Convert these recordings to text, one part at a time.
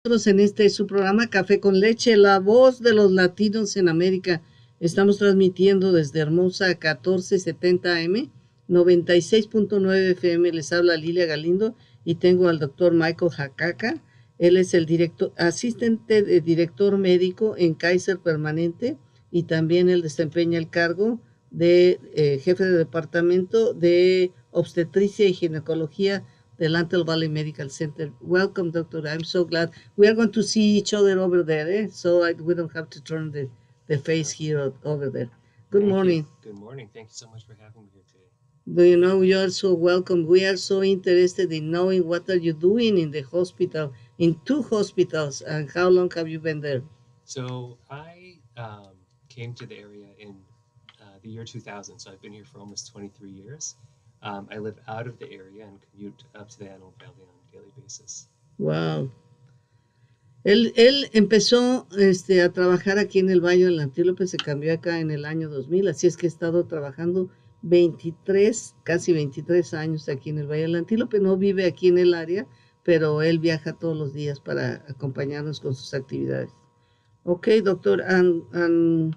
Nosotros en su programa Café con Leche, la voz de los latinos en América. Estamos transmitiendo desde Hermosa 1470 AM, 96.9 FM. Les habla Lilia Galindo y tengo al doctor Michael Hakakha. Él es el asistente de director médico en Kaiser permanente y también él desempeña el cargo de jefe de departamento de Obstetricia y Ginecología del Thangaval Medical Center. Welcome, doctor. I'm so glad. We are going to see each other over there, so we don't have to turn the face here over there. Good morning. Good morning. Thank you so much for having me here today. Do you know, you are so welcome. We are so interested in knowing what are you doing in the hospital, in 2 hospitals, and how long have you been there? So I came to the area in the year 2000, so I've been here for almost 23 years. I live out of the area and commute up to the Antelope Valley on a daily basis. Wow. Él empezó a trabajar aquí en el Valle del Antílope, se cambió acá en el año 2000, así es que he estado trabajando 23, casi 23 años aquí en el Valle del Antílope. No vive aquí en el área, pero él viaja todos los días para acompañarnos con sus actividades. Okay, doctor, and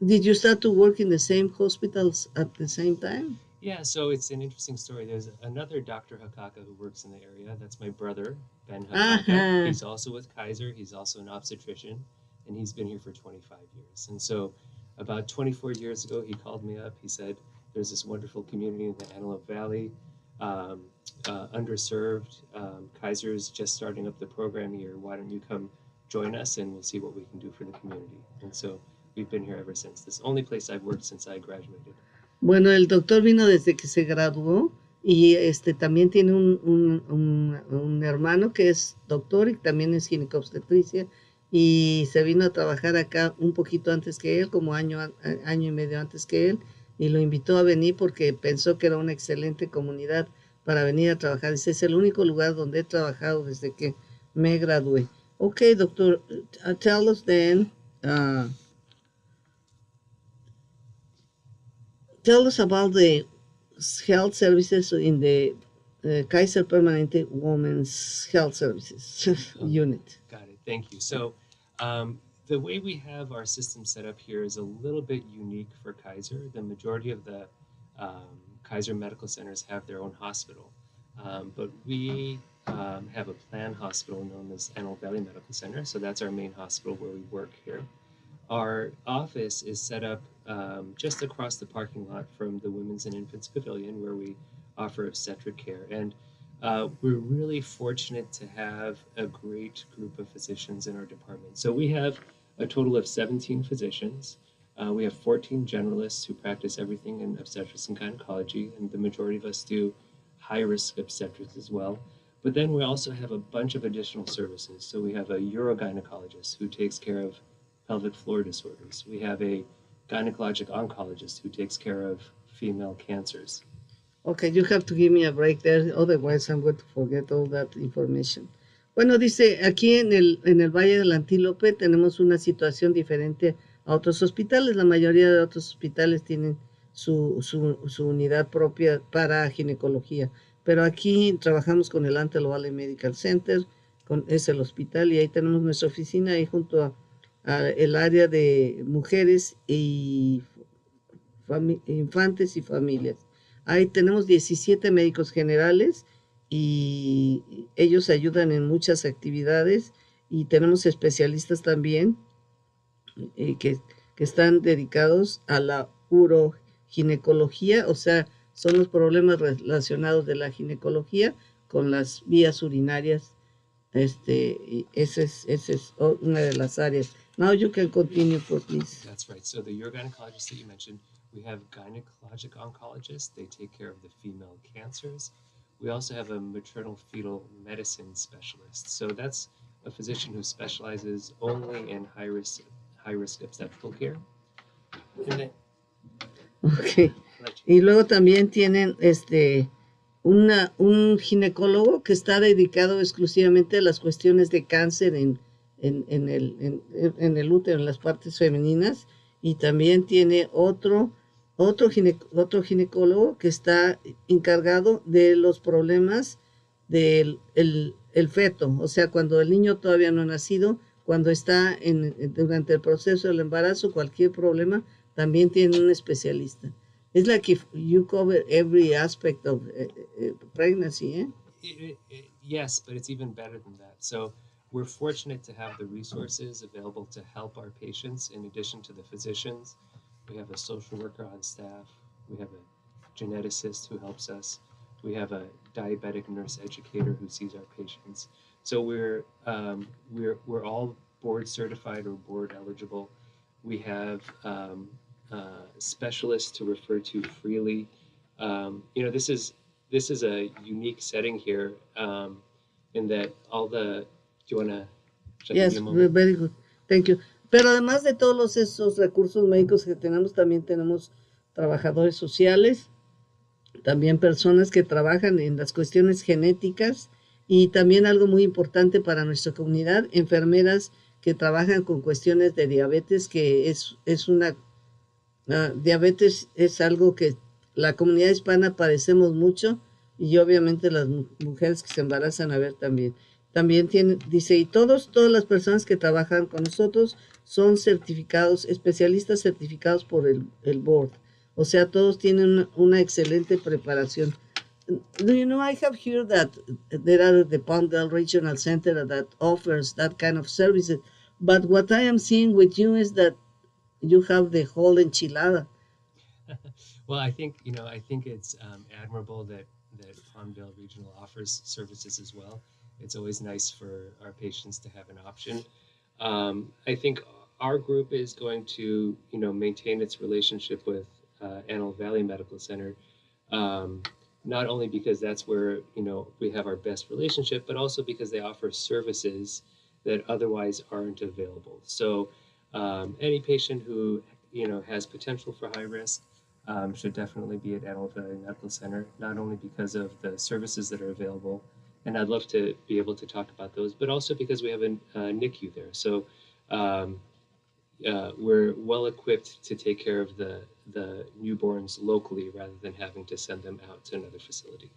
did you start to work in the same hospitals at the same time? Yeah, so it's an interesting story. There's another Dr. Hakakha who works in the area. That's my brother, Ben Hakakha. He's also with Kaiser. He's also an obstetrician, and he's been here for 25 years. And so about 24 years ago, he called me up. He said, there's this wonderful community in the Antelope Valley, underserved. Kaiser's just starting up the program here. Why don't you come join us, and we'll see what we can do for the community. And so we've been here ever since. This is the only place I've worked since I graduated. Bueno, el doctor vino desde que se graduó y también tiene un hermano que es doctor y también es ginecobstetricia y se vino a trabajar acá un poquito antes que él, como año y medio antes que él, y lo invitó a venir porque pensó que era una excelente comunidad para venir a trabajar. Dice, es el único lugar donde he trabajado desde que me gradué. Okay, doctor, tell us then, tell us about the health services in the Kaiser Permanente Women's Health Services unit. Got it. Thank you. So the way we have our system set up here is a little bit unique for Kaiser. The majority of the Kaiser medical centers have their own hospital, but we have a planned hospital known as Antelope Valley Medical Center. So that's our main hospital where we work here. Our office is set up just across the parking lot from the Women's and Infants Pavilion, where we offer obstetric care. And we're really fortunate to have a great group of physicians in our department. So we have a total of 17 physicians. We have 14 generalists who practice everything in obstetrics and gynecology, and the majority of us do high-risk obstetrics as well. But then we also have a bunch of additional services. So we have a urogynecologist who takes care of pelvic floor disorders. We have a gynecologic oncologist who takes care of female cancers. Okay, you have to give me a break there, otherwise I'm going to forget all that information. Bueno, dice, aquí en el Valle del Antílope tenemos una situación diferente a otros hospitales. La mayoría de otros hospitales tienen su unidad propia para ginecología, pero aquí trabajamos con el Thangaval Medical Center, es el hospital, y ahí tenemos nuestra oficina ahí junto a el área de mujeres y infantes y familias. Ahí tenemos 17 médicos generales y ellos ayudan en muchas actividades, y tenemos especialistas también que están dedicados a la uroginecología, o sea, son los problemas relacionados de la ginecología con las vías urinarias. Esa es una de las áreas. Now you can continue, please. That's right. So the urogynecologist that you mentioned, we have gynecologic oncologists. They take care of the female cancers. We also have a maternal fetal medicine specialist. So that's a physician who specializes only in high risk obstetrical care. Okay. Y luego también tienen un ginecólogo que está dedicado exclusivamente a las cuestiones de cáncer en el útero, en las partes femeninas, y también tiene otro ginecólogo que está encargado de los problemas del el feto, o sea, cuando el niño todavía no ha nacido, cuando está durante el proceso del embarazo, cualquier problema, también tiene un especialista. It's like if you cover every aspect of pregnancy, eh? Yes, but it's even better than that. So we're fortunate to have the resources available to help our patients in addition to the physicians. We have a social worker on staff. We have a geneticist who helps us. We have a diabetic nurse educator who sees our patients. So we're all board certified or board eligible. We have specialists to refer to freely. This is a unique setting here, in that all the. Do you want to? Yes, very good. Thank you. Pero además de todos esos recursos médicos que tenemos, también tenemos trabajadores sociales, también personas que trabajan en las cuestiones genéticas y también algo muy importante para nuestra comunidad, enfermeras que trabajan con cuestiones de diabetes, que es una... diabetes es algo que la comunidad hispana padecemos mucho y obviamente las mujeres que se embarazan a ver también. También dice, y todas las personas que trabajan con nosotros son certificados, especialistas certificados por el board. O sea, todos tienen una excelente preparación. Do you know, I have heard that there are the Palmdale Regional Center that offers that kind of services. But what I am seeing with you is that you have the whole enchilada. Well, I think it's admirable that Palmdale Regional offers services as well. It's always nice for our patients to have an option. I think our group is going to, maintain its relationship with Antelope Valley Medical Center, not only because that's where, we have our best relationship, but also because they offer services that otherwise aren't available. So any patient who, has potential for high risk should definitely be at Antelope Valley Medical Center, not only because of the services that are available, and I'd love to be able to talk about those, but also because we have a NICU there. So we're well equipped to take care of the newborns locally rather than having to send them out to another facility.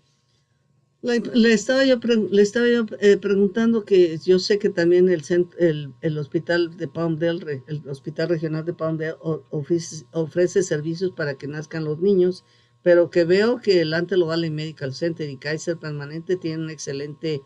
Le estaba yo preguntando que yo sé que también el hospital de Palmdale, el hospital regional de Palmdale ofrece servicios para que nazcan los niños, pero que veo que el Antelope Valley Medical Center y Kaiser Permanente tienen una excelente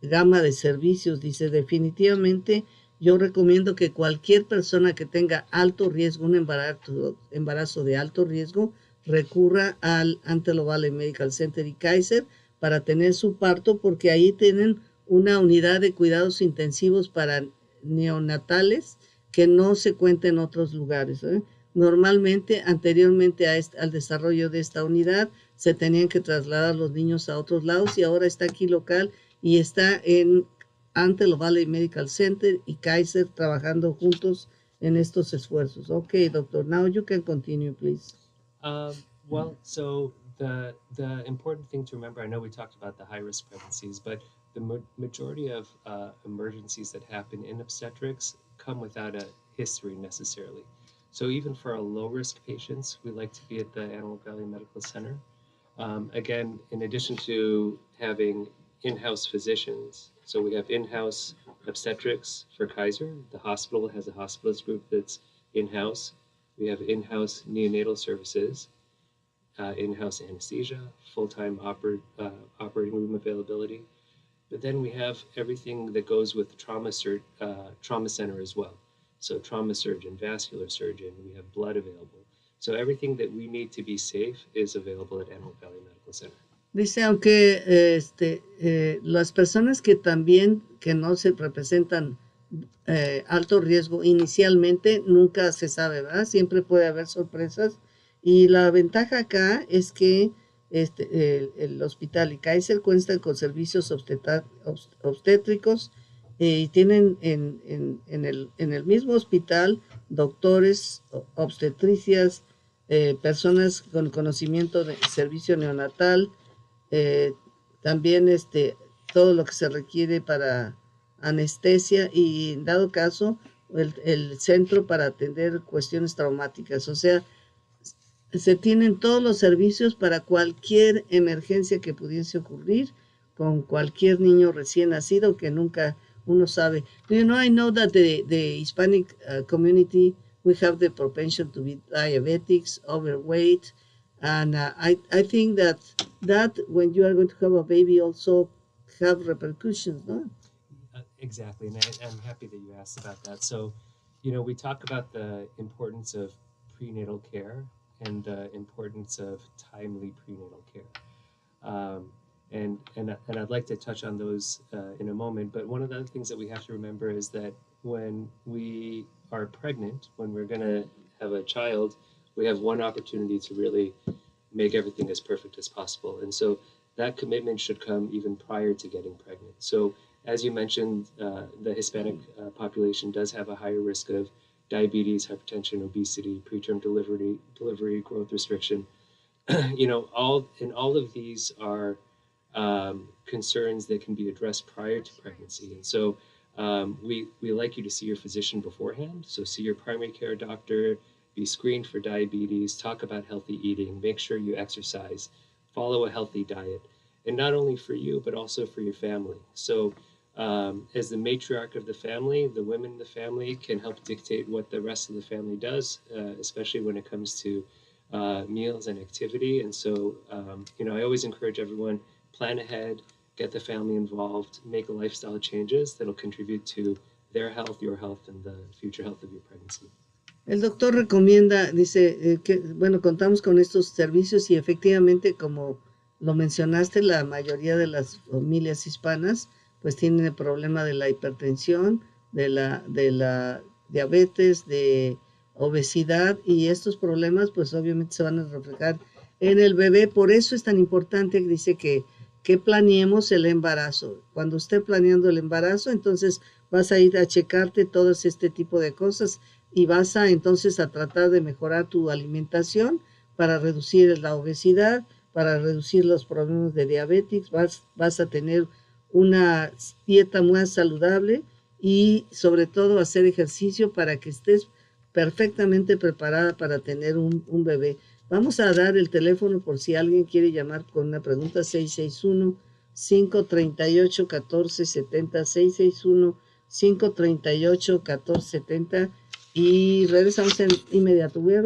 gama de servicios. Dice, definitivamente yo recomiendo que cualquier persona que tenga alto riesgo, un embarazo de alto riesgo, recurra al Antelope Valley Medical Center y Kaiser para tener su parto, porque ahí tienen una unidad de cuidados intensivos para neonatales que no se cuenta en otros lugares, ¿eh? Normalmente, anteriormente al desarrollo de esta unidad, se tenían que trasladar los niños a otros lados y ahora está aquí local y está en Antelope Valley Medical Center y Kaiser trabajando juntos en estos esfuerzos. Okay, doctor, now you can continue, please. Well, so the important thing to remember, I know we talked about the high-risk pregnancies, but the majority of emergencies that happen in obstetrics come without a history necessarily. So even for our low-risk patients, we like to be at the Antelope Valley Medical Center. Again, in addition to having in-house physicians, so we have in-house obstetrics for Kaiser. The hospital has a hospitalist group that's in-house. We have in-house neonatal services, in-house anesthesia, full-time operating room availability. But then we have everything that goes with trauma center as well. So trauma surgeon, vascular surgeon, we have blood available. So everything that we need to be safe is available at Antelope Valley Medical Center. Dice, aunque las personas que también que no se representan alto riesgo inicialmente, nunca se sabe, ¿verdad? Siempre puede haber sorpresas. Y la ventaja acá es que el hospital y Kaiser cuentan con servicios obstétricos y tienen en el mismo hospital doctores, obstetricias, personas con conocimiento de servicio neonatal, también todo lo que se requiere para anestesia y en dado caso el centro para atender cuestiones traumáticas. O sea, se tienen todos los servicios para cualquier emergencia que pudiese ocurrir con cualquier niño recién nacido que nunca uno sabe. Do you know, I know that the Hispanic community, we have the propension to be diabetics, overweight, and I think that when you are going to have a baby also have repercussions, no? Exactly, and I'm happy that you asked about that. So, you know, we talk about the importance of prenatal care and the importance of timely prenatal care. And I'd like to touch on those in a moment. But one of the other things that we have to remember is that when we are pregnant, when we're going to have a child, we have one opportunity to really make everything as perfect as possible. And so that commitment should come even prior to getting pregnant. So as you mentioned, the Hispanic population does have a higher risk of diabetes, hypertension, obesity, preterm delivery, growth restriction. You know, all of these are concerns that can be addressed prior to pregnancy. And so we like you to see your physician beforehand. So see your primary care doctor, be screened for diabetes, talk about healthy eating, make sure you exercise, follow a healthy diet, and not only for you, but also for your family. So as the matriarch of the family, the women in the family can help dictate what the rest of the family does, especially when it comes to meals and activity. And so, you know, I always encourage everyone, plan ahead, get the family involved, make lifestyle changes that'll contribute to their health, your health, and the future health of your pregnancy. El doctor recomienda, dice, que, bueno, contamos con estos servicios y efectivamente, como lo mencionaste, la mayoría de las familias hispanas pues tienen el problema de la hipertensión, de la diabetes, de obesidad, y estos problemas pues obviamente se van a reflejar en el bebé. Por eso es tan importante, dice, que planeemos el embarazo. Cuando esté planeando el embarazo, entonces vas a ir a checarte todos este tipo de cosas y vas a entonces a tratar de mejorar tu alimentación para reducir la obesidad, para reducir los problemas de diabetes. Vas a tener una dieta más saludable y sobre todo hacer ejercicio para que estés perfectamente preparada para tener un bebé. Vamos a dar el teléfono por si alguien quiere llamar con una pregunta, 661-538-1470, 661-538-1470, y regresamos en inmediato.